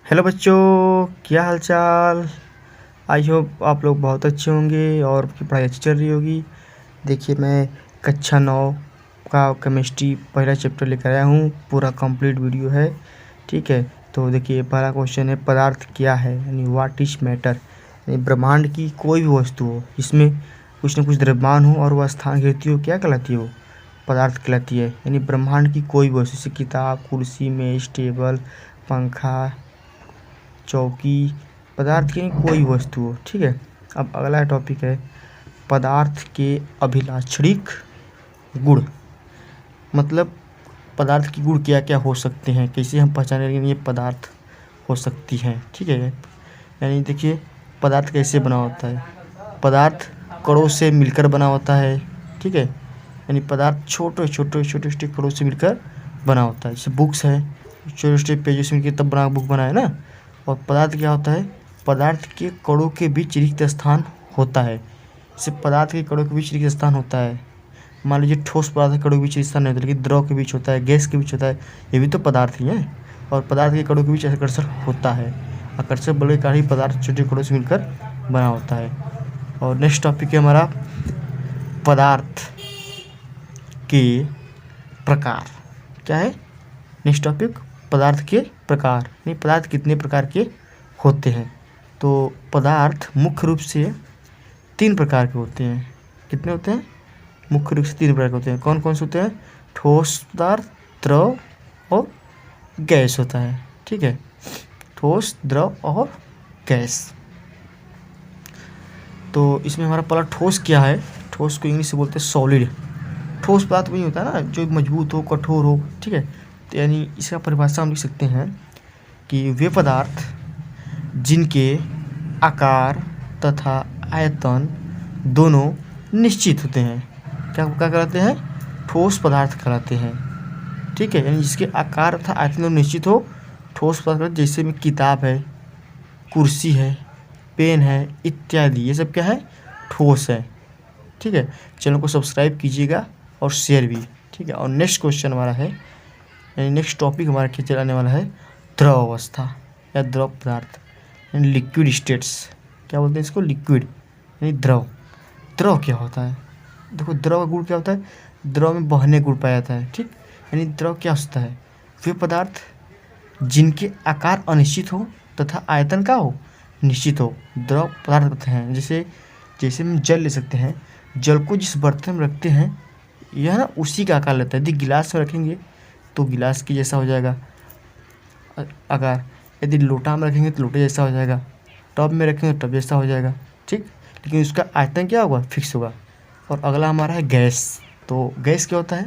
Hello बच्चों, क्या हाल चाल। आई होप आप लोग बहुत अच्छे होंगे और आपकी पढ़ाई अच्छी चल रही होगी। देखिए, मैं कक्षा 9 का केमिस्ट्री पहला चैप्टर लेकर आया हूँ। पूरा कंप्लीट वीडियो है, ठीक है। तो देखिए, पहला क्वेश्चन है, पदार्थ क्या है, यानी व्हाट इज मैटर। यानी ब्रह्मांड की कोई भी वस्तु हो जिसमें कुछ न कुछ द्रव्यमान हो और वह स्थान घेरती हो, क्या कहलाती है वो? पदार्थ कहलाती है। यानी ब्रह्मांड की कोई भी वस्तु, जैसे किताब, कुर्सी, मेज, टेबल, पंखा, चौकी, पदार्थ की कोई वस्तु हो, ठीक है। अब अगला टॉपिक है, पदार्थ के अभिलाक्षणिक गुण। मतलब पदार्थ की गुण क्या क्या हो सकते हैं, कैसे हम पहचानेंगे ये पदार्थ हो सकती हैं, ठीक है। यानी देखिए, पदार्थ कैसे बना होता है। पदार्थ कणों से मिलकर बना होता है, ठीक है। यानी पदार्थ छोटे छोटे छोटे छोटे कणों से मिलकर बना होता है। जैसे बुक्स है, छोटे छोटे पेजों से मिलकर तब बना बुक बना है ना। और पदार्थ क्या होता है, पदार्थ के कणों के बीच रिक्त स्थान होता है। जैसे पदार्थ के कणों के बीच रिक्त स्थान होता है। मान लीजिए ठोस पदार्थ के कणों के बीच रिक्त स्थान नहीं होता, लेकिन द्रव के बीच होता है, गैस के बीच होता है। ये भी तो पदार्थ ही है। और पदार्थ के कणों के बीच आकर्षण होता है। आकर्षण बल के कारण ही पदार्थ छोटे कणों से मिलकर बना होता है। और नेक्स्ट टॉपिक है हमारा, पदार्थ के प्रकार। क्या है नेक्स्ट टॉपिक? पदार्थ के प्रकार। यानी पदार्थ कितने प्रकार के होते हैं। तो पदार्थ मुख्य रूप से 3 प्रकार के होते हैं। कितने होते हैं? मुख्य रूप से 3 प्रकार के होते हैं। कौन कौन से होते हैं? ठोस पदार्थ, द्रव और गैस होता है, ठीक है। ठोस, द्रव और गैस। तो इसमें हमारा पहला ठोस क्या है। ठोस को इंग्लिश से बोलते हैं सॉलिड। ठोस पदार्थ वही होता है ना जो मजबूत हो, कठोर हो, ठीक है। तो यानी इसका परिभाषा हम लिख सकते हैं कि वे पदार्थ जिनके आकार तथा आयतन दोनों निश्चित होते हैं, क्या क्या कहलाते हैं? ठोस पदार्थ कहलाते हैं, ठीक है। यानी जिसके आकार तथा आयतन दोनों निश्चित हो, ठोस पदार्थ। जैसे में किताब है, कुर्सी है, पेन है इत्यादि, ये सब क्या है? ठोस है, ठीक है। चैनल को सब्सक्राइब कीजिएगा और शेयर भी, ठीक है। और नेक्स्ट क्वेश्चन हमारा है, यानी नेक्स्ट टॉपिक हमारा क्या चलाने वाला है, द्रव अवस्था या द्रव पदार्थ, यानी लिक्विड स्टेट्स। क्या बोलते हैं इसको? लिक्विड यानी द्रव। द्रव क्या होता है? देखो, द्रव का गुण क्या होता है? द्रव में बहने गुण पाया जाता है, ठीक। यानी द्रव क्या होता है? वे पदार्थ जिनके आकार अनिश्चित हो तथा आयतन का हो निश्चित हो, द्रव पदार्थ कहते हैं। जैसे जैसे हम जल ले सकते हैं। जल को जिस बर्तन में रखते हैं, यह ना उसी का आकार लेता है। यदि गिलास में रखेंगे तो गिलास के जैसा हो जाएगा आकार। यदि लोटा में रखेंगे तो लोटे जैसा हो जाएगा। टब में रखेंगे तो टब जैसा हो जाएगा, ठीक। लेकिन उसका आयतन क्या होगा? फिक्स होगा। और अगला हमारा है गैस। तो गैस क्या होता है?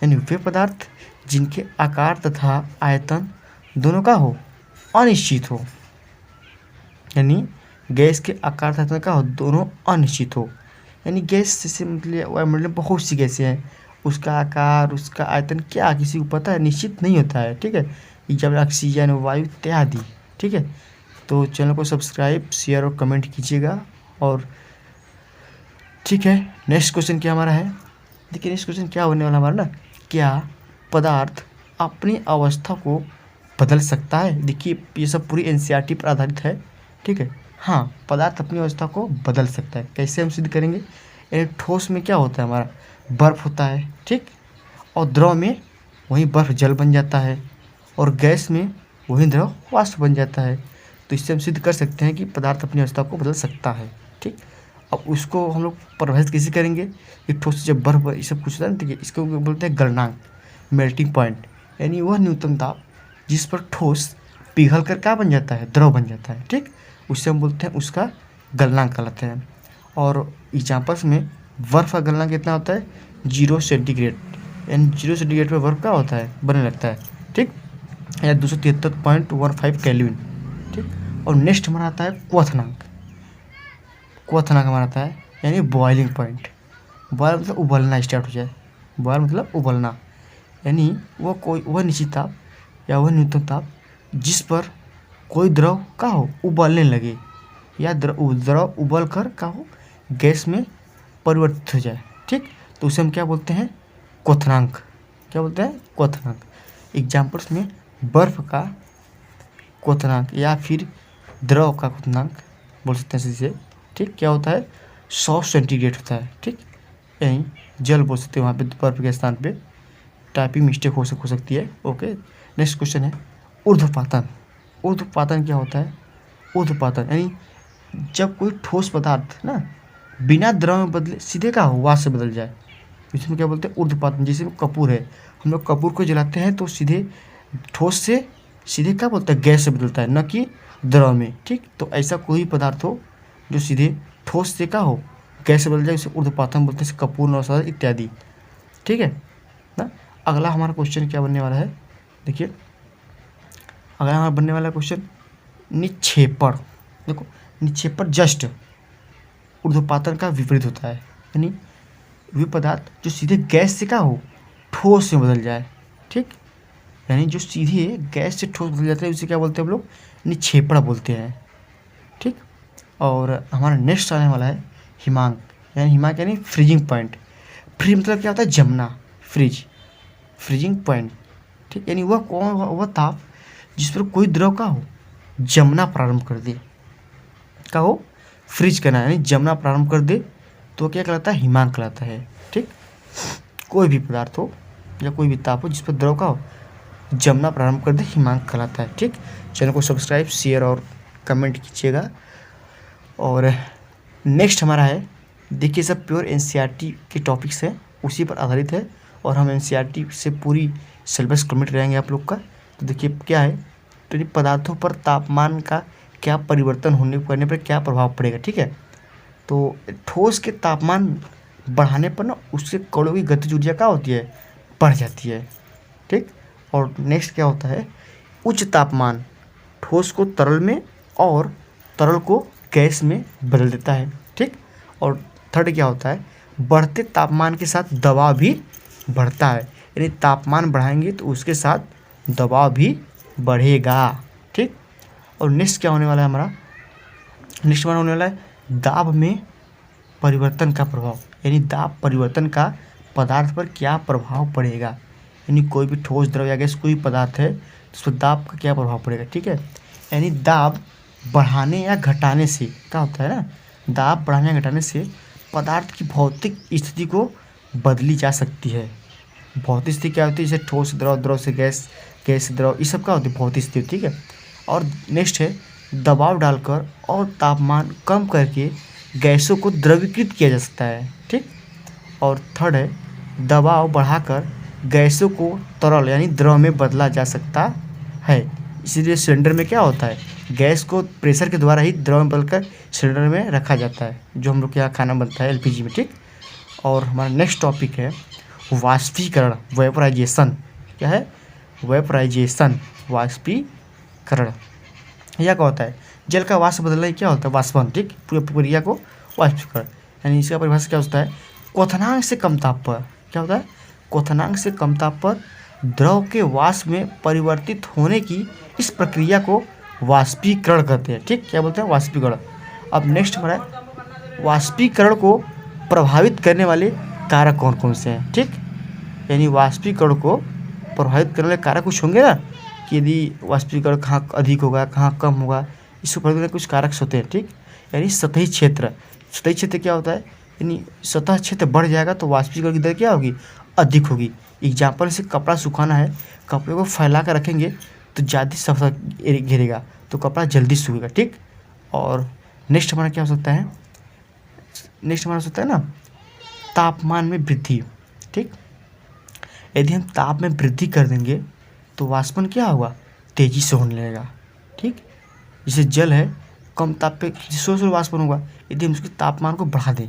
यानी वे पदार्थ जिनके आकार तथा आयतन दोनों का हो अनिश्चित हो। यानी गैस के आकार तथा आयतन का हो दोनों अनिश्चित हो। यानी गैस जैसे मतलब बहुत सी गैसें हैं, उसका आकार, उसका आयतन क्या किसी को पता है? निश्चित नहीं होता है, ठीक है। जब ऑक्सीजन, वायु इत्यादि, ठीक है। तो चैनल को सब्सक्राइब, शेयर और कमेंट कीजिएगा। और ठीक है, नेक्स्ट क्वेश्चन क्या हमारा है? देखिए, नेक्स्ट क्वेश्चन क्या होने वाला हमारा ना, क्या पदार्थ अपनी अवस्था को बदल सकता है? देखिए, ये सब पूरी एनसीईआरटी पर आधारित है, ठीक है। हाँ, पदार्थ अपनी अवस्था को बदल सकता है। कैसे हम सिद्ध करेंगे? यानी ठोस में क्या होता है हमारा? बर्फ होता है, ठीक। और द्रव में वही बर्फ जल बन जाता है, और गैस में वही द्रव वाष्प बन जाता है। तो इससे हम सिद्ध कर सकते हैं कि पदार्थ अपनी अवस्था को बदल सकता है, ठीक। अब उसको हम लोग परिभाषित कैसे करेंगे? कि ठोस से जब बर्फ ये सब कुछ होता है ना, ठीक है, इसको बोलते हैं गलनांक, मेल्टिंग पॉइंट। यानी वह न्यूनतम ताप जिस पर ठोस पिघल कर क्या बन जाता है? द्रव बन जाता है, ठीक। उससे हम बोलते हैं, उसका गलनांक कहलाते हैं। और एग्जाम्पल्स में बर्फ का गलनांक कितना होता है? 0 सेंटीग्रेड। यानी 0 सेंटीग्रेड पर बर्फ का होता है, बनने लगता है, ठीक। या 273.15 केल्विन, ठीक। और नेक्स्ट हमारा आता है क्वथनांक। क्वथनांक हमारा आता है यानी बॉइलिंग पॉइंट। बॉयल मतलब उबलना स्टार्ट हो जाए। बॉयल मतलब उबलना, यानी वह निश्चित ताप या वह न्यूनतम ताप जिस पर कोई द्रव का हो उबलने लगे, या द्रव उबल कर का हो गैस में परिवर्तित हो जाए, ठीक। तो उसे हम क्या बोलते हैं? क्वथनांक। क्या बोलते हैं? क्वथनांक। एग्जाम्पल्स में बर्फ का क्वथनांक या फिर द्रव का क्वथनांक बोल सकते हैं इसे, ठीक। क्या होता है, 100 सेंटीग्रेड होता है, ठीक। यहीं जल बोल सकते हैं वहाँ पे बर्फ के स्थान पे, टाइपिंग मिस्टेक हो सकती है। ओके, नेक्स्ट क्वेश्चन है ऊर्ध्वपातन। ऊर्ध्वपातन क्या होता है, ऊर्ध्वपातन यानी जब कोई ठोस पदार्थ ना बिना द्रव में बदले सीधे का वाष्प से बदल जाए, इसमें क्या बोलते हैं ऊर्ध्वपातन। जैसे कपूर है, हम लोग कपूर को जलाते हैं तो सीधे ठोस से सीधे क्या बोलते हैं, गैस से बदलता है, न कि द्रव में, ठीक। तो ऐसा कोई पदार्थ हो जो सीधे ठोस से का हो गैस से बदल जाए, उसे ऊर्ध्वपातन बोलते हैं, कपूर नौसाद इत्यादि, ठीक है ना। अगला हमारा क्वेश्चन क्या बनने वाला है, देखिए अगला हमारा बनने वाला क्वेश्चन निक्षेपण। देखो निक्षेपण जस्ट ऊर्ध्वपातन का विपरीत होता है, यानी वे पदार्थ जो सीधे गैस से का हो ठोस में बदल जाए, ठीक। यानी जो सीधे गैस से ठोस बदल जाता है उसे क्या बोलते हैं हम लोग, निक्षेपण बोलते हैं, ठीक। और हमारा नेक्स्ट आने वाला है हिमांक, यानी हिमांक यानी फ्रीजिंग पॉइंट। फ्रीज मतलब क्या होता है, जमना, फ्रीजिंग पॉइंट, ठीक। यानी वह ताप जिस पर कोई द्रव का हो जमना प्रारंभ कर दे, का हो फ्रीज करना, यानी जमना प्रारंभ कर दे तो क्या कहलाता है, हिमांक कहलाता है, ठीक। कोई भी पदार्थ हो या कोई भी ताप हो जिस पर द्रव का हो जमना प्रारंभ कर दे, हिमांक कहलाता है, ठीक। चैनल को सब्सक्राइब, शेयर और कमेंट कीजिएगा। और नेक्स्ट हमारा है, देखिए सब प्योर एनसीईआरटी के टॉपिक्स हैं, उसी पर आधारित है और हम एनसीईआरटी से पूरी सिलेबस कंप्लीट कराएंगे आप लोग का। तो देखिए क्या है, तो इन पदार्थों पर तापमान का क्या परिवर्तन करने पर क्या प्रभाव पड़ेगा, ठीक है। तो ठोस के तापमान बढ़ाने पर ना उसके कणों की गतिज ऊर्जा क्या होती है, बढ़ जाती है, ठीक। और नेक्स्ट क्या होता है, उच्च तापमान ठोस को तरल में और तरल को गैस में बदल देता है, ठीक। और थर्ड क्या होता है, बढ़ते तापमान के साथ दबाव भी बढ़ता है, यानी तापमान बढ़ाएंगे तो उसके साथ दबाव भी बढ़ेगा, ठीक। और नेक्स्ट क्या होने वाला है हमारा, नेक्स्ट हमारा होने वाला है दाब में परिवर्तन का प्रभाव, यानी दाब परिवर्तन का पदार्थ पर क्या प्रभाव पड़ेगा, यानी कोई भी ठोस द्रव या गैस कोई पदार्थ है तो उस पर दाब का क्या प्रभाव पड़ेगा, ठीक है। यानी दाब बढ़ाने या घटाने से क्या होता है ना, दाब बढ़ाने या घटाने से पदार्थ की भौतिक स्थिति को बदली जा सकती है। भौतिक स्थिति क्या होती है, जैसे ठोस द्रव, द्रव से गैस, गैस से द्रव, ये सब क्या होती है, भौतिक स्थिति, ठीक है। और नेक्स्ट है दबाव डालकर और तापमान कम करके गैसों को द्रवीकृत किया जा सकता है, ठीक। और थर्ड है दबाव बढ़ाकर गैसों को तरल यानी द्रव में बदला जा सकता है। इसीलिए सिलेंडर में क्या होता है, गैस को प्रेशर के द्वारा ही द्रव में बदलकर सिलेंडर में रखा जाता है, जो हम लोग के यहाँ खाना बनता है एलपीजी में, ठीक। और हमारा नेक्स्ट टॉपिक है वाष्पीकरण, वेपराइजेशन। क्या है, वेपराइजेशन, वाष्पीकरण। यह क्या होता है, जल का वाष्प बदलना ही क्या होता है, वाष्पन, ठीक। पूरी प्रक्रिया को वाष्पीकरण, यानी इसका परिभाषा क्या होता है, क्वथनांक से कम ताप पर क्या होता है, क्वथनांक से कम ताप पर द्रव के वाष्प में परिवर्तित होने की इस प्रक्रिया को वाष्पीकरण कहते हैं, ठीक। क्या बोलते हैं, वाष्पीकरण। अब नेक्स्ट हमारा वाष्पीकरण को प्रभावित करने वाले कारक कौन कौन से हैं, ठीक। यानी वाष्पीकरण को प्रभावित करने वाले कारक कुछ होंगे ना, कि यदि वाष्पीकरण कहाँ अधिक होगा कहाँ कम होगा, इसको प्रभावित करने कुछ कारक होते हैं, ठीक। यानी सतही क्षेत्र, सतही क्षेत्र क्या होता है, यानी सतह क्षेत्र बढ़ जाएगा तो वाष्पीकरण की दर क्या होगी, अधिक होगी। एग्जाम्पल से कपड़ा सुखाना है, कपड़े को फैला कर रखेंगे तो ज़्यादा सतह घेरेगा तो कपड़ा जल्दी सूखेगा, ठीक। और नेक्स्ट हमारा क्या हो सकता है, नेक्स्ट हमारा हो सकता है ना तापमान में वृद्धि, ठीक। यदि हम ताप में वृद्धि कर देंगे तो वाष्पन क्या होगा, तेजी से होने लगेगा, ठीक। जैसे जल है कम ताप पे स्लो वाष्पन होगा, यदि हम उसके तापमान को बढ़ा दें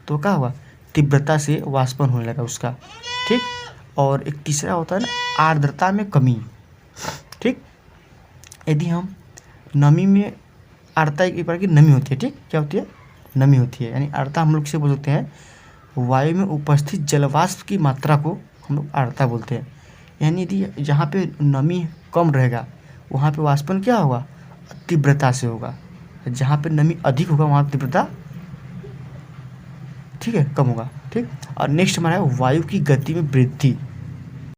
तो क्या होगा, तीव्रता से वाष्पन होने लगा उसका, ठीक। और एक तीसरा होता है ना आर्द्रता में कमी, ठीक। यदि हम नमी में, आर्द्रता एक प्रकार की नमी होती है, ठीक। क्या होती है, नमी होती है, यानी आर्द्रता हम लोग किसे बोलते हैं, वायु में उपस्थित जलवाष्प की मात्रा को हम लोग आर्द्रता बोलते हैं। यानी यदि जहाँ पे नमी कम रहेगा वहाँ पे वाष्पन क्या होगा, तीव्रता से होगा, जहाँ पे नमी अधिक होगा वहाँ तीव्रता, ठीक है, कम होगा, ठीक। और नेक्स्ट हमारा है वायु की गति में वृद्धि।